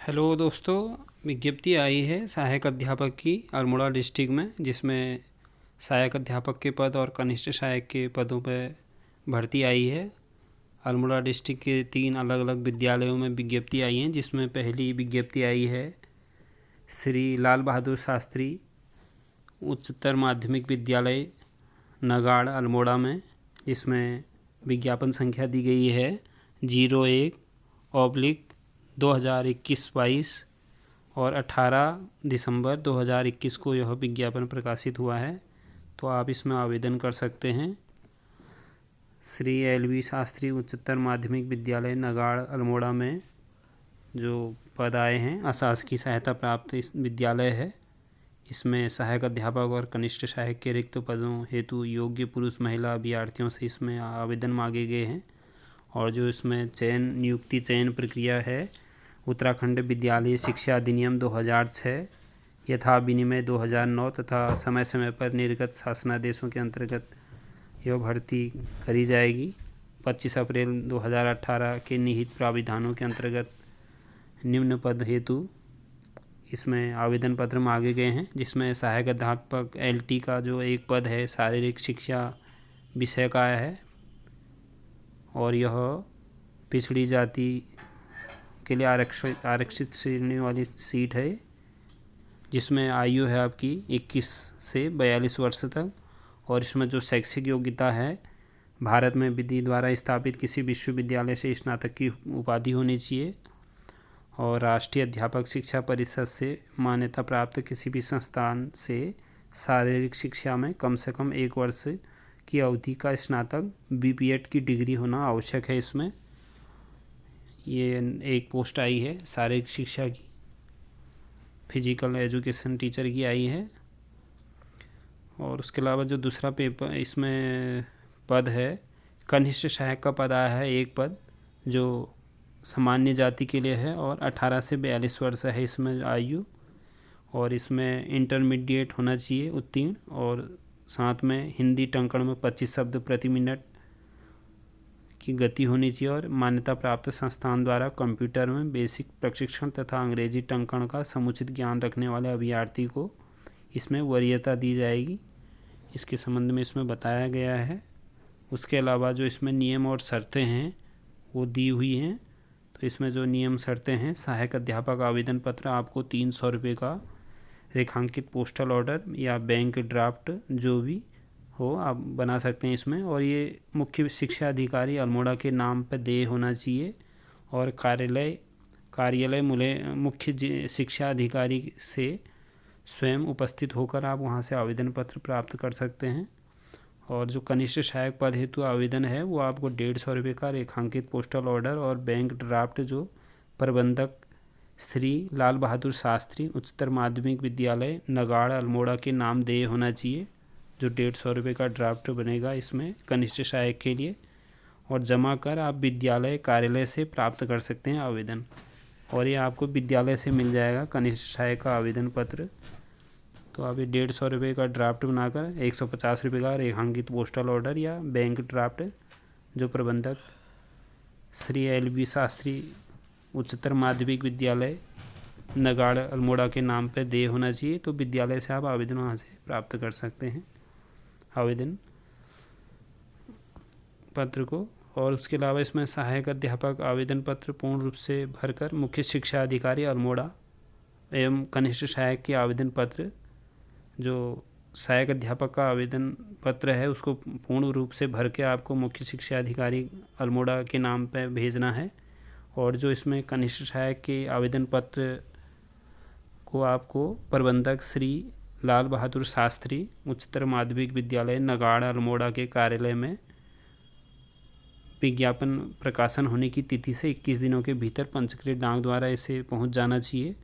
Hello दोस्तों, विज्ञप्ति आई है सहायक अध्यापक की अल्मोड़ा डिस्ट्रिक्ट में, जिसमें सहायक अध्यापक के पद और कनिष्ठ सहायक के पदों पर भर्ती आई है। अल्मोड़ा डिस्ट्रिक्ट के 3 अलग अलग विद्यालयों में विज्ञप्ति आई हैं, जिसमें पहली विज्ञप्ति आई है श्री लाल बहादुर शास्त्री उच्चतर माध्यमिक विद्यालय नगाड़ अल्मोड़ा में, जिसमें विज्ञापन संख्या दी गई है 01/2021-22 और 18 दिसंबर 2021 को यह विज्ञापन प्रकाशित हुआ है। तो आप इसमें आवेदन कर सकते हैं। श्री LV शास्त्री उच्चतर माध्यमिक विद्यालय नगाड़ अल्मोड़ा में जो पद आए हैं, अशासकीय सहायता प्राप्त इस विद्यालय है। इसमें सहायक अध्यापक और कनिष्ठ सहायक के रिक्त पदों हेतु योग्य पुरुष महिला अभ्यर्थियों से इसमें आवेदन मांगे गए हैं। और जो इसमें नियुक्ति चयन प्रक्रिया है, उत्तराखंड विद्यालय शिक्षा अधिनियम 2006, यथा विनिमय 2009 तथा समय समय पर निर्गत शासनादेशों के अंतर्गत यह भर्ती करी जाएगी। 25 अप्रैल 2018 के निहित प्राविधानों के अंतर्गत निम्न पद हेतु इसमें आवेदन पत्र मांगे गए हैं, जिसमें सहायक अध्यापक LT का जो एक पद है शारीरिक शिक्षा विषय का है, और यह पिछड़ी जाति के लिए आरक्षित श्रेणी वाली सीट है, जिसमें आयु है आपकी 21 से 42 वर्ष तक। और इसमें जो शैक्षिक योग्यता है, भारत में विधि द्वारा स्थापित किसी विश्वविद्यालय से स्नातक की उपाधि होनी चाहिए, और राष्ट्रीय अध्यापक शिक्षा परिषद से मान्यता प्राप्त किसी भी संस्थान से शारीरिक शिक्षा में कम से कम 1 वर्ष की अवधि का स्नातक BPEd की डिग्री होना आवश्यक है। इसमें ये एक पोस्ट आई है शारीरिक शिक्षा की, फिजिकल एजुकेशन टीचर की आई है। और उसके अलावा जो दूसरा पेपर इसमें पद है, कनिष्ठ सहायक का पद आया है एक पद, जो सामान्य जाति के लिए है, और 18 से 42 वर्ष है इसमें आयु, और इसमें इंटरमीडिएट होना चाहिए उत्तीर्ण, और साथ में हिंदी टंकण में 25 शब्द प्रति मिनट की गति होनी चाहिए, और मान्यता प्राप्त संस्थान द्वारा कंप्यूटर में बेसिक प्रशिक्षण तथा अंग्रेजी टंकण का समुचित ज्ञान रखने वाले अभ्यर्थी को इसमें वरीयता दी जाएगी। इसके संबंध में इसमें बताया गया है। उसके अलावा जो इसमें नियम और शर्तें हैं वो दी हुई हैं। तो इसमें जो नियम शर्तें हैं, सहायक अध्यापक आवेदन पत्र आपको 300 रुपये का रेखांकित पोस्टल ऑर्डर या बैंक ड्राफ्ट जो भी हो आप बना सकते हैं इसमें, और ये मुख्य शिक्षा अधिकारी अल्मोड़ा के नाम पर देय होना चाहिए, और कार्यालय मुख्य शिक्षा अधिकारी से स्वयं उपस्थित होकर आप वहां से आवेदन पत्र प्राप्त कर सकते हैं। और जो कनिष्ठ सहायक पद हेतु आवेदन है वो आपको 150 रुपये का रेखांकित पोस्टल ऑर्डर और बैंक ड्राफ्ट जो प्रबंधक श्री लाल बहादुर शास्त्री उच्चतर माध्यमिक विद्यालय नगाड़ अल्मोड़ा के नाम देय होना चाहिए, जो 150 रुपये का ड्राफ्ट बनेगा इसमें कनिष्ठ सहायक के लिए, और जमा कर आप विद्यालय कार्यालय से प्राप्त कर सकते हैं आवेदन। और ये आपको विद्यालय से मिल जाएगा कनिष्ठ सहायक का आवेदन पत्र। तो आप ये 150 रुपये का ड्राफ्ट बनाकर 150 रुपये का रेखांकित पोस्टल ऑर्डर या बैंक ड्राफ्ट जो प्रबंधक श्री LV शास्त्री उच्चतर माध्यमिक विद्यालय नगाड़ अल्मोड़ा के नाम पर देय होना चाहिए, तो विद्यालय से आप आवेदन वहाँ से प्राप्त कर सकते हैं आवेदन पत्र को। और उसके अलावा इसमें सहायक अध्यापक आवेदन पत्र पूर्ण रूप से भरकर मुख्य शिक्षा अधिकारी अल्मोड़ा एवं कनिष्ठ सहायक के आवेदन पत्र, जो सहायक अध्यापक का आवेदन पत्र है उसको पूर्ण रूप से भर के आपको मुख्य शिक्षा अधिकारी अल्मोड़ा के नाम पर भेजना है। और जो इसमें कनिष्ठ सहायक के आवेदन पत्र को आपको प्रबंधक श्री लाल बहादुर शास्त्री उच्चतर माध्यमिक विद्यालय नगाड़ अल्मोड़ा के कार्यालय में विज्ञापन प्रकाशन होने की तिथि से 21 दिनों के भीतर पंचक्रिय डाक द्वारा इसे पहुंच जाना चाहिए।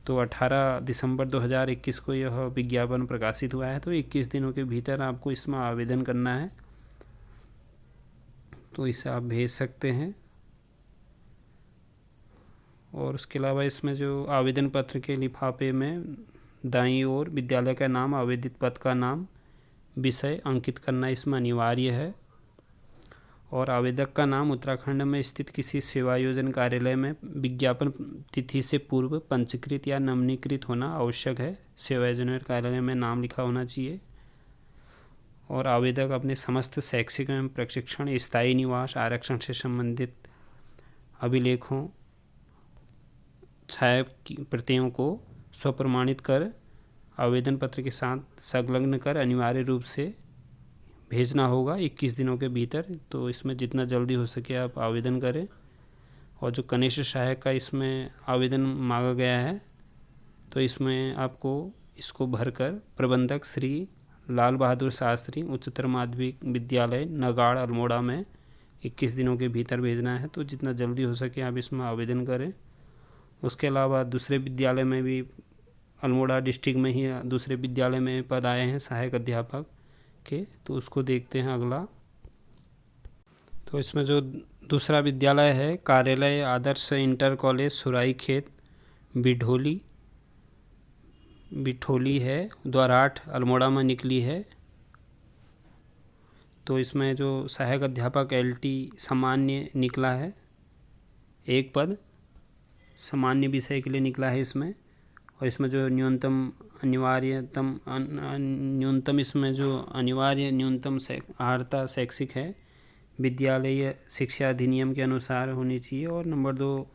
तो 18 दिसंबर 2021 को यह विज्ञापन प्रकाशित हुआ है, तो 21 दिनों के भीतर आपको इसमें आवेदन करना है, तो इसे आप भेज सकते हैं। और उसके अलावा इसमें जो आवेदन पत्र के लिफाफे में दाईं ओर विद्यालय का नाम, आवेदित पद का नाम, विषय अंकित करना इसमें अनिवार्य है। और आवेदक का नाम उत्तराखंड में स्थित किसी सेवायोजन कार्यालय में विज्ञापन तिथि से पूर्व पंजीकृत या नवीनीकृत होना आवश्यक है। सेवायोजन कार्यालय में नाम लिखा होना चाहिए। और आवेदक अपने समस्त शैक्षिक एवं प्रशिक्षण, स्थायी निवास, आरक्षण से संबंधित अभिलेखों, छाया की प्रतियों को स्वप्रमाणित कर आवेदन पत्र के साथ संलग्न कर अनिवार्य रूप से भेजना होगा 21 दिनों के भीतर। तो इसमें जितना जल्दी हो सके आप आवेदन करें। और जो कनिष्ठ सहायक का इसमें आवेदन मांगा गया है, तो इसमें आपको इसको भरकर प्रबंधक श्री लाल बहादुर शास्त्री उच्चतर माध्यमिक विद्यालय नगाड़ अल्मोड़ा में 21 दिनों के भीतर भेजना है। तो जितना जल्दी हो सके आप इसमें आवेदन करें। उसके अलावा दूसरे विद्यालय में भी, अल्मोड़ा डिस्ट्रिक्ट में ही दूसरे विद्यालय में पद आए हैं सहायक अध्यापक के, तो उसको देखते हैं अगला। तो इसमें जो दूसरा विद्यालय है, कार्यालय आदर्श इंटर कॉलेज सुराई खेत बिठोली है, द्वाराठ अल्मोड़ा में निकली है। तो इसमें जो सहायक अध्यापक LT सामान्य निकला है, एक पद सामान्य विषय के लिए निकला है इसमें। और इसमें जो न्यूनतम अर्हता शैक्षिक है, विद्यालय शिक्षा अधिनियम के अनुसार होनी चाहिए। और नंबर 2,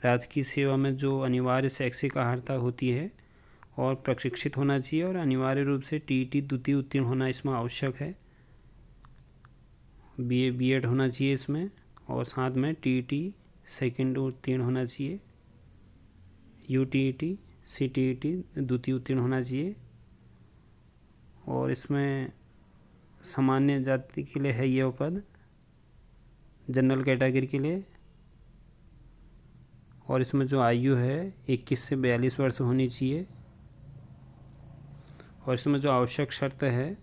राजकीय सेवा में जो अनिवार्य शैक्षिक अर्हता होती है और प्रशिक्षित होना चाहिए। और अनिवार्य रूप से TET द्वितीय उत्तीर्ण होना इसमें आवश्यक है। BA B.Ed होना चाहिए इसमें। और साथ में TET सेकेंड उत्तीर्ण होना चाहिए, UTET CTET द्वितीय उत्तीर्ण होना चाहिए। और इसमें सामान्य जाति के लिए है ये पद, जनरल कैटेगरी के लिए। और इसमें जो आयु है 21 से 42 वर्ष होनी चाहिए। और इसमें जो आवश्यक शर्त है,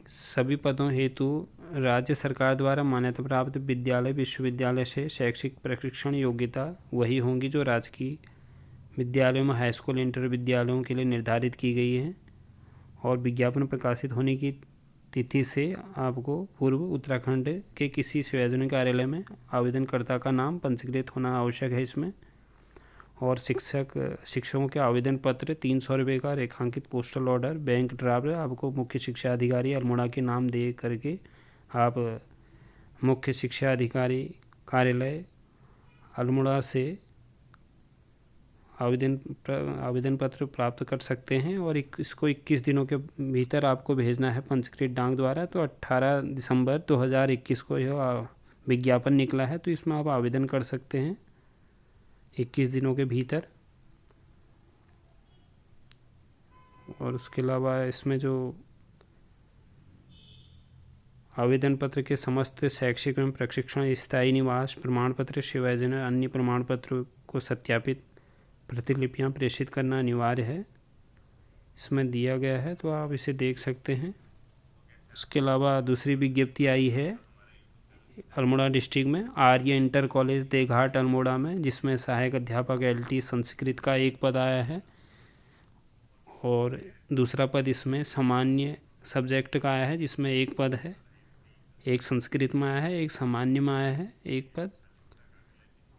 सभी पदों हेतु राज्य सरकार द्वारा मान्यता प्राप्त विद्यालय विश्वविद्यालय से शैक्षिक प्रशिक्षण योग्यता वही होंगी जो राजकीय विद्यालयों में हाई स्कूल इंटर विद्यालयों के लिए निर्धारित की गई है। और विज्ञापन प्रकाशित होने की तिथि से आपको पूर्व उत्तराखंड के किसी सेवायोजन कार्यालय में आवेदनकर्ता का नाम पंजीकृत होना आवश्यक है इसमें। और शिक्षकों के आवेदन पत्र 300 रुपये का रेखांकित पोस्टल ऑर्डर, बैंक ड्राफ्ट आपको मुख्य शिक्षा अधिकारी अल्मोड़ा के नाम दे करके आप मुख्य शिक्षा अधिकारी कार्यालय अल्मोड़ा से आवेदन पत्र प्राप्त कर सकते हैं। और इसको 21 दिनों के भीतर आपको भेजना है पंजीकृत डाक द्वारा। तो 18 दिसंबर 2021 को यह विज्ञापन निकला है, तो इसमें आप आवेदन कर सकते हैं 21 दिनों के भीतर। और उसके अलावा इसमें जो आवेदन पत्र के समस्त शैक्षिक एवं प्रशिक्षण, स्थायी निवास प्रमाण पत्र, सेवायोजन अन्य प्रमाण पत्र को सत्यापित प्रतिलिपियां प्रेषित करना अनिवार्य है, इसमें दिया गया है, तो आप इसे देख सकते हैं। उसके अलावा दूसरी विज्ञप्ति आई है अल्मोड़ा डिस्ट्रिक्ट में आर्य इंटर कॉलेज देघाट अल्मोड़ा में, जिसमें सहायक अध्यापक LT संस्कृत का एक पद आया है। और दूसरा पद इसमें सामान्य सब्जेक्ट का आया है, जिसमें एक पद है, एक संस्कृत में आया है, एक सामान्य में आया है एक पद।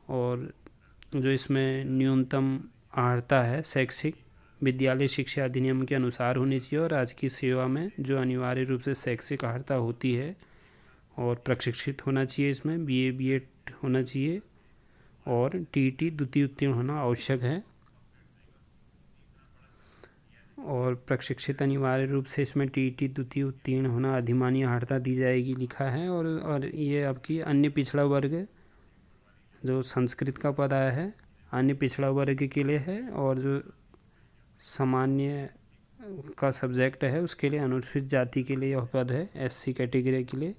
और जो इसमें न्यूनतम अर्हता है शैक्षिक, विद्यालय शिक्षा अधिनियम के अनुसार होनी चाहिए। और राजकीय सेवा में जो अनिवार्य रूप से शैक्षिक अर्हता होती है और प्रशिक्षित होना चाहिए, इसमें BA B.Ed होना चाहिए। और TET द्वितीय उत्तीर्ण होना आवश्यक है। और प्रशिक्षित अनिवार्य रूप से इसमें TET द्वितीय उत्तीर्ण होना अधिमान्य अर्हता दी जाएगी लिखा है। और ये आपकी अन्य पिछड़ा वर्ग जो संस्कृत का पद आया है अन्य पिछड़ा वर्ग के लिए है। और जो सामान्य का सब्जेक्ट है उसके लिए अनुसूचित जाति के लिए यह पद है, SC कैटेगरी के लिए।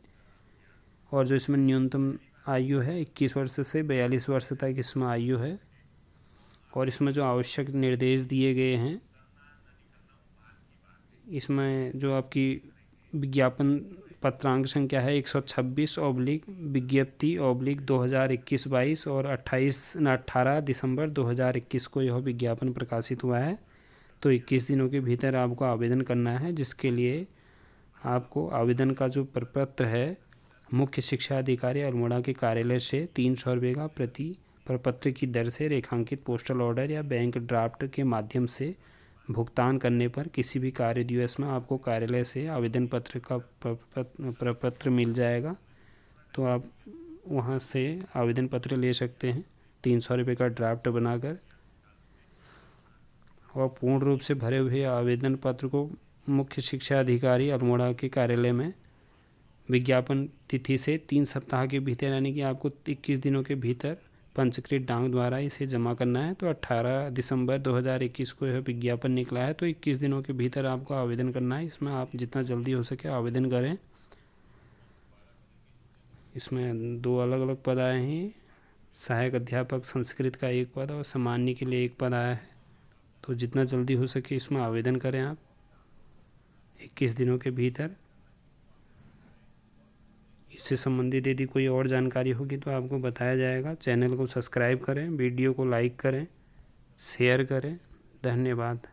और जो इसमें न्यूनतम आयु है 21 वर्ष से 42 वर्ष तक इसमें आयु है। और इसमें जो आवश्यक निर्देश दिए गए हैं, इसमें जो आपकी विज्ञापन पत्रांक संख्या है 126/विज्ञप्ति/2021-22 और 18 दिसंबर 2021 को यह विज्ञापन प्रकाशित हुआ है। तो 21 दिनों के भीतर आपको आवेदन करना है, जिसके लिए आपको आवेदन का जो प्रपत्र है मुख्य शिक्षा अधिकारी अल्मोड़ा के कार्यालय से 300 रुपये का प्रति प्रपत्र की दर से रेखांकित पोस्टल ऑर्डर या बैंक ड्राफ्ट के माध्यम से भुगतान करने पर किसी भी कार्य दिवस में आपको कार्यालय से आवेदन पत्र का प्रपत्र मिल जाएगा। तो आप वहाँ से आवेदन पत्र ले सकते हैं 300 रुपये का ड्राफ्ट बनाकर, और पूर्ण रूप से भरे हुए आवेदन पत्र को मुख्य शिक्षा अधिकारी अल्मोड़ा के कार्यालय में विज्ञापन तिथि से 3 सप्ताह के भीतर, यानी कि आपको 21 दिनों के भीतर पंचकृत डाक द्वारा इसे जमा करना है। तो 18 दिसंबर 2021 को यह विज्ञापन निकला है, तो 21 दिनों के भीतर आपको आवेदन करना है। इसमें आप जितना जल्दी हो सके आवेदन करें। इसमें 2 अलग अलग पद आए हैं, सहायक अध्यापक संस्कृत का 1 पद और सामान्य के लिए 1 पद आया है। तो जितना जल्दी हो सके इसमें आवेदन करें आप 21 दिनों के भीतर। इससे संबंधित यदि कोई और जानकारी होगी तो आपको बताया जाएगा। चैनल को सब्सक्राइब करें, वीडियो को लाइक करें, शेयर करें। धन्यवाद।